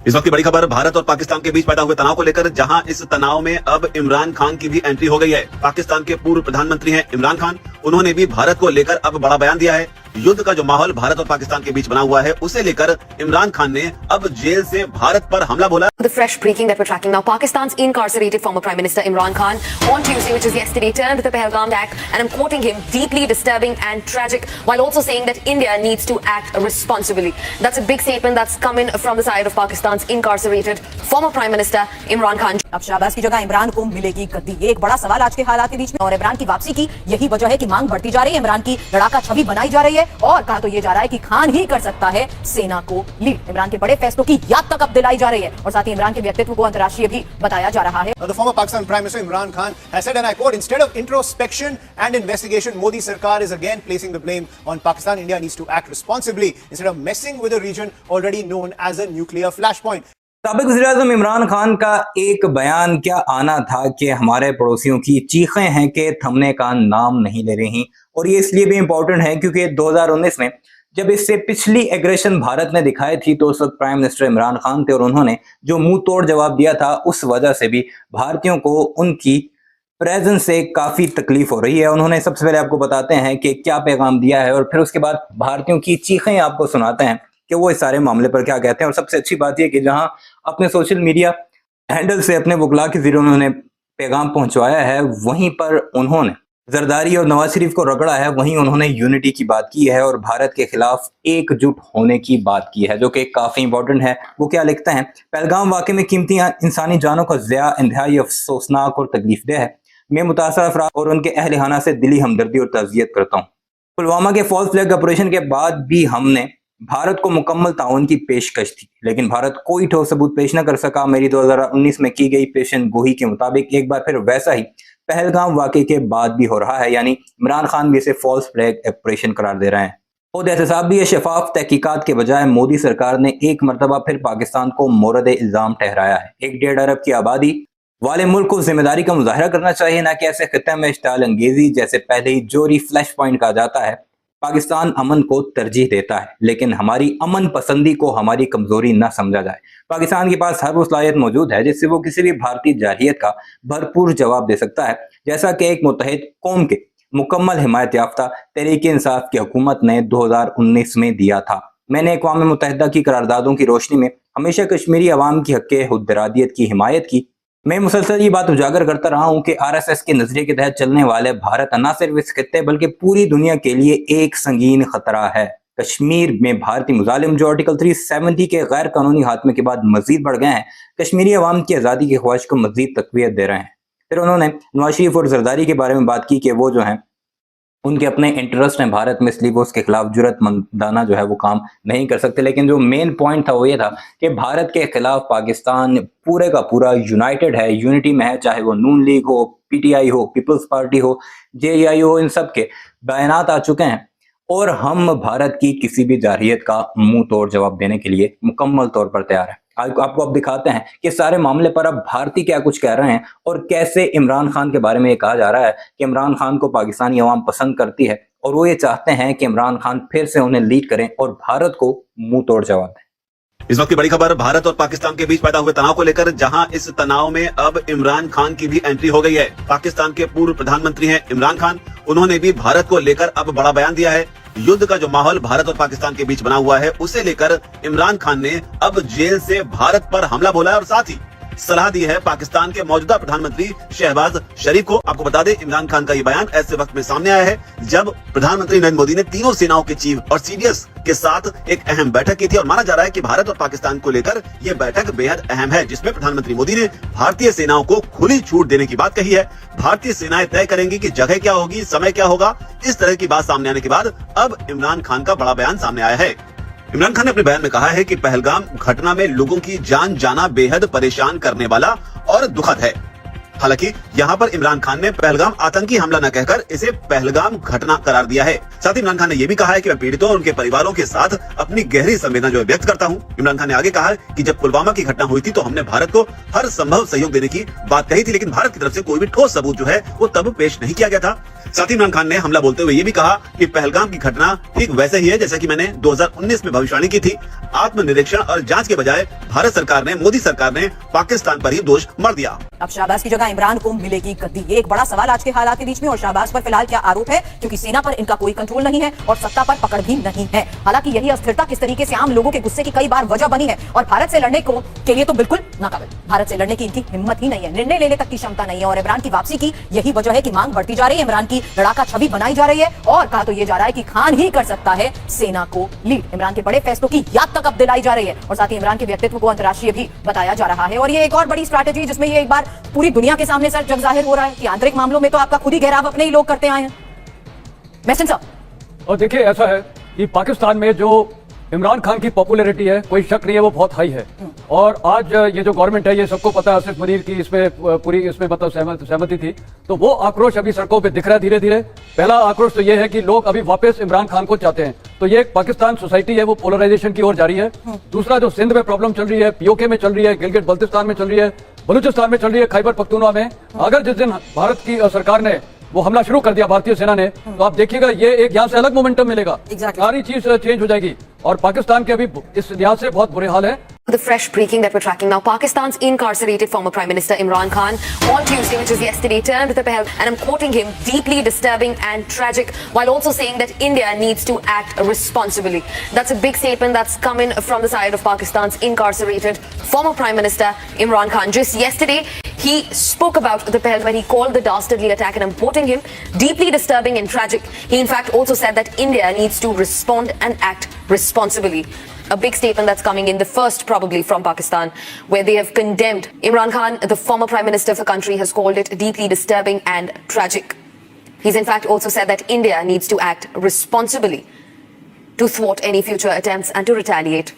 इस वक्त की बड़ी खबर भारत और पाकिस्तान के बीच पैदा हुए तनाव को लेकर, जहां इस तनाव में अब इमरान खान की भी एंट्री हो गई है। पाकिस्तान के पूर्व प्रधानमंत्री हैं इमरान खान, उन्होंने भी भारत को लेकर अब बड़ा बयान दिया है। युद्ध का जो माहौल भारत और पाकिस्तान के बीच बना हुआ है, उसे लेकर इमरान खान ने अब जेल से भारत पर हमला बोला। The fresh breaking that we're tracking now: Pakistan's incarcerated former Prime Minister Imran Khan on Tuesday, which is yesterday, turned the Pahalgam attack, and I'm quoting him, deeply disturbing and tragic, while also saying that India needs to act responsibly. That's a big statement that's coming from the side of Pakistan's incarcerated former Prime Minister Imran Khan. अब शहबाज की जगह इमरान को मिलेगी गद्दी, ये एक बड़ा सवाल आज के हालात के बीच में, और इमरान की वापसी की यही वजह है कि मांग बढ़ती जा रही है। इमरान की लड़ाका छवि बनाई जा रही है और कहा तो ये जा रहा है कि खान ही कर सकता है सेना को लीड। इमरान के बड़े फैसलों की याद तक अब दिलाई जा रही है और साथ ही इमरान के व्यक्तित्व को अंतर्राष्ट्रीय भी बताया जा रहा है। The former Pakistan Prime Minister Imran Khan has said, and I quote, instead of introspection and investigation, Modi Sarkar is again placing the blame on Pakistan. India needs to act responsibly instead of messing with a region already known as a nuclear flashpoint. साबिक वज़ीर-ए-आज़म इमरान खान का एक बयान क्या आना था कि हमारे पड़ोसियों की चीखें हैं कि थमने का नाम नहीं ले रही, और ये इसलिए भी इम्पोर्टेंट है क्योंकि 2019 में जब इससे पिछली एग्रेशन भारत ने दिखाई थी तो उस वक्त प्राइम मिनिस्टर इमरान खान थे और उन्होंने जो मुंह तोड़ जवाब दिया था, उस वजह से भी भारतीयों को उनकी प्रेजेंस से काफ़ी तकलीफ हो रही है। उन्होंने सबसे पहले आपको बताते हैं कि क्या पैगाम दिया है और फिर उसके बाद भारतीयों की चीखें आपको सुनाते हैं कि वो इस सारे मामले पर क्या कहते हैं। और सबसे अच्छी बात यह कि जहां अपने सोशल मीडिया हैंडल से अपने वकला के जरिए उन्होंने पैगाम पहुंचवाया है, वहीं पर उन्होंने जरदारी और नवाज शरीफ को रगड़ा है, वहीं उन्होंने यूनिटी की बात की है और भारत के खिलाफ एकजुट होने की बात की है, जो कि काफ़ी इंपॉर्टेंट है। वो क्या लिखते हैं, पहलगाम वाक़े में कीमती इंसानी जानों का ज़िया इंतहाई अफसोसनाक और तकलीफदेह है। मैं मुतासर अफराद और उनके अहल खाना से दिली हमदर्दी और ताज़ियत करता हूँ। पुलवामा के फॉल्स फ्लैग ऑपरेशन के बाद भी हमने भारत को मुकम्मल ताउन की पेशकश थी, लेकिन भारत कोई ठोस सबूत पेश न कर सका। मेरी 2019 में की गई पेशन गोही के मुताबिक एक बार फिर वैसा ही पहलगाम वाक़े के बाद भी हो रहा है, यानी इमरान खान भी इसे फॉल्स फ्लैग ऑपरेशन करार दे रहे हैं। खुद एहतसाब भी ये शफाफ तहकीकात के बजाय मोदी सरकार ने एक मरतबा फिर पाकिस्तान को मोरद इल्ज़ाम ठहराया है। 1.5 अरब की आबादी वाले मुल्क को जिम्मेदारी का मुजाहरा करना चाहिए, न कि ऐसे खित्ते में इश्ताल अंगेजी जैसे पहले ही जोरी फ्लैश पॉइंट कहा जाता है। पाकिस्तान अमन को तरजीह देता है, लेकिन हमारी अमन पसंदी को हमारी कमजोरी न समझा जाए। पाकिस्तान के पास हर वो सलाहियत मौजूद है जिससे वो किसी भी भारतीय जारहियत का भरपूर जवाब दे सकता है, जैसा कि एक मुत्तहिद कौम के मुकम्मल हिमायत याफ्ता तहरीक इंसाफ की हुकूमत ने 2019 में दिया था। मैंने अक़वाम मुत्तहिदा की करारदादों की रोशनी में हमेशा कश्मीरी अवाम की हक़ खुदइरादियत की हिमायत की। मैं मुसलसल ये बात उजागर करता रहा हूँ कि RSS के नजरिए के तहत चलने वाले भारत न सिर्फ इस खित्ते बल्कि पूरी दुनिया के लिए एक संगीन खतरा है। कश्मीर में भारतीय मुजालिम जो आर्टिकल 370 के गैर कानूनी खात्मे के बाद मजीद बढ़ गए हैं, कश्मीरी अवाम की आज़ादी की ख्वाहिश को मजीद तक़वियत दे रहे हैं। फिर उन्होंने नवाज शरीफ और जरदारी के बारे में बात की कि वो जो हैं उनके अपने इंटरेस्ट हैं भारत में, इसलिए वो उसके खिलाफ जुर्रतमंदाना जो है वो काम नहीं कर सकते। लेकिन जो मेन पॉइंट था वो ये था कि भारत के खिलाफ पाकिस्तान पूरे का पूरा यूनाइटेड है, यूनिटी में है, चाहे वो नून लीग हो, PTI हो, पीपल्स पार्टी हो, JEI हो, इन सब के बयानात आ चुके हैं और हम भारत की किसी भी जारहियत का मुंह तोड़ जवाब देने के लिए मुकम्मल तौर पर तैयार है। आपको अब दिखाते हैं कि सारे मामले पर अब भारतीय क्या कुछ कह रहे हैं और कैसे इमरान खान के बारे में ये कहा जा रहा है कि इमरान खान को पाकिस्तानी अवाम पसंद करती है और वो ये चाहते हैं कि इमरान खान फिर से उन्हें लीड करें और भारत को मुंह तोड़ जवाब दें। इस वक्त की बड़ी खबर भारत और पाकिस्तान के बीच पैदा हुए तनाव को लेकर, जहां इस तनाव में अब इमरान खान की भी एंट्री हो गई है। पाकिस्तान के पूर्व प्रधानमंत्री हैं इमरान खान, उन्होंने भी भारत को लेकर अब बड़ा बयान दिया है। युद्ध का जो माहौल भारत और पाकिस्तान के बीच बना हुआ है, उसे लेकर इमरान खान ने अब जेल से भारत पर हमला बोला है और साथ ही सलाह दी है पाकिस्तान के मौजूदा प्रधानमंत्री शहबाज शरीफ को। आपको बता दें, इमरान खान का ये बयान ऐसे वक्त में सामने आया है जब प्रधानमंत्री नरेंद्र मोदी ने तीनों सेनाओं के चीफ और CDS के साथ एक अहम बैठक की थी और माना जा रहा है कि भारत और पाकिस्तान को लेकर यह बैठक बेहद अहम है, जिसमें प्रधानमंत्री मोदी ने भारतीय सेनाओं को खुली छूट देने की बात कही है। भारतीय सेनाएं तय करेंगी कि जगह क्या होगी, समय क्या होगा। इस तरह की बात सामने आने के बाद अब इमरान खान का बड़ा बयान सामने आया है। इमरान खान ने अपने बयान में कहा है कि पहलगाम घटना में लोगों की जान जाना बेहद परेशान करने वाला और दुखद है। हालांकि यहाँ पर इमरान खान ने पहलगाम आतंकी हमला न कहकर इसे पहलगाम घटना करार दिया है। साथ ही इमरान खान ने यह भी कहा है कि मैं पीड़ितों और उनके परिवारों के साथ अपनी गहरी संवेदना जो व्यक्त करता हूँ। इमरान खान ने आगे कहा कि जब पुलवामा की घटना हुई थी तो हमने भारत को हर संभव सहयोग देने की बात कही थी, लेकिन भारत की तरफ से कोई भी ठोस सबूत जो है वो तब पेश नहीं किया गया था। साथ ही इमरान खान ने हमला बोलते हुए ये भी कहा कि पहलगाम की घटना ठीक वैसे ही है जैसा कि मैंने 2019 में भविष्यवाणी की थी। आत्मनिरीक्षण और जांच के बजाय भारत सरकार ने, मोदी सरकार ने पाकिस्तान पर ही दोष मढ़ दिया। अब शहबाज की जगह इमरान को मिलेगी गद्दी, ये एक बड़ा सवाल आज के हालात के बीच में। और शहबाज पर फिलहाल क्या आरोप है, क्योंकि सेना पर इनका कोई कंट्रोल नहीं है और सत्ता पर पकड़ भी नहीं है। हालांकि यही अस्थिरता किस तरीके से आम लोगों के गुस्से की कई बार वजह बनी है और भारत से लड़ने के लिए तो बिल्कुल नाकाबिल। भारत से लड़ने की इनकी हिम्मत ही नहीं है, निर्णय लेने तक की क्षमता नहीं है। और इमरान की वापसी की यही वजह है कि मांग बढ़ती जा रही है, इमरान की लड़ाका छवि बनाई जा रही है और कहा तो ये जा रहा है कि खान ही कर सकता है सेना को लीड। इमरान के बड़े फैसलों की याद तक अब दिलाई जा रही है और साथ ही इमरान के व्यक्तित्व को अंतर्राष्ट्रीय भी बताया जा रहा है। और ये एक और बड़ी स्ट्रैटेजी जिसमें ये एक बार पूरी दुनिया के सामने सर जग जाहिर हो रहा है कि आंतरिक मामलों में तो आपका खुद ही घेराव अपने ही लोग करते आए हैं। महसिन साहब, और देखिए ऐसा है कि पाकिस्तान में जो इमरान खान की पॉपुलैरिटी है, कोई शक नहीं है, वो बहुत हाई है। और आज ये जो गवर्नमेंट है, ये सबको पता है, आसिफ मुनीर की इसमें पूरी इसमें मतलब सहमति थी, तो वो आक्रोश अभी सड़कों पे दिख रहा है धीरे धीरे। पहला आक्रोश तो ये है कि लोग अभी वापस इमरान खान को चाहते हैं, तो ये एक पाकिस्तान सोसाइटी है वो पोलराइजेशन की ओर जा रही है। दूसरा जो सिंध में प्रॉब्लम चल रही है, पीओके में चल रही है, गिलगित बल्तिस्तान में चल रही है, बलूचिस्तान में चल रही है, खैबर पख्तूनख्वा में, अगर जिस दिन भारत की सरकार ने वो हमला शुरू कर दिया भारतीय सेना ने, तो आप देखिएगा ये एक यहाँ से अलग मोमेंटम मिलेगा, सारी चीज चेंज हो जाएगी। और पाकिस्तान के अभी इस लिहाज से बहुत बुरे हाल है। The fresh breaking that we're tracking now, Pakistan's incarcerated former Prime Minister Imran Khan on Tuesday, which was yesterday, turned the Pahalgam, and I'm quoting him, deeply disturbing and tragic, while also saying that India needs to act responsibly. That's a big statement that's coming from the side of Pakistan's incarcerated former Prime Minister Imran Khan. Just yesterday, he spoke about the Pahalgam when he called the dastardly attack, and I'm quoting him, deeply disturbing and tragic. He in fact also said that India needs to respond and act responsibly. A big statement that's coming in, the first probably from Pakistan, where they have condemned Imran Khan, the former Prime Minister of the country, has called it deeply disturbing and tragic. He's in fact also said that India needs to act responsibly to thwart any future attempts and to retaliate.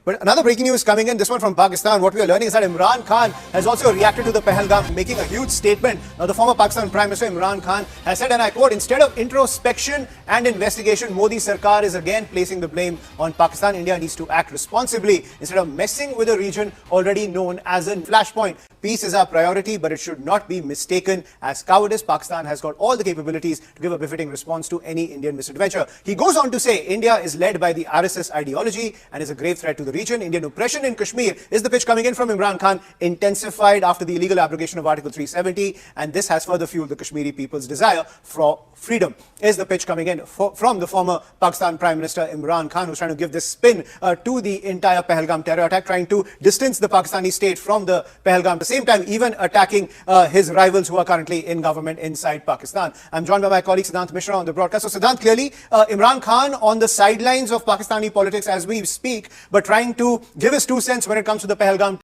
But another breaking news coming in, this one from Pakistan. What we are learning is that Imran Khan has also reacted to the Pahalgam, making a huge statement. Now, the former Pakistan Prime Minister Imran Khan has said, and I quote, instead of introspection and investigation, Modi Sarkar is again placing the blame on Pakistan. India needs to act responsibly instead of messing with a region already known as a flashpoint. Peace is our priority, but it should not be mistaken as cowardice. Pakistan has got all the capabilities to give a befitting response to any Indian misadventure. He goes on to say, India is led by the RSS ideology and is a grave threat to the region. Indian oppression in Kashmir is the pitch coming in from Imran Khan, intensified after the illegal abrogation of Article 370, and this has further fueled the Kashmiri people's desire for freedom. Is the pitch coming in from the former Pakistan Prime Minister Imran Khan, who's trying to give this spin to the entire Pahalgam terror attack, trying to distance the Pakistani state from the Pahalgam, at the same time even attacking his rivals who are currently in government inside Pakistan. I'm joined by my colleague Siddhant Mishra on the broadcast. So Siddhant, clearly Imran Khan on the sidelines of Pakistani politics as we speak, but trying to give his 2 cents when it comes to the Pahalgam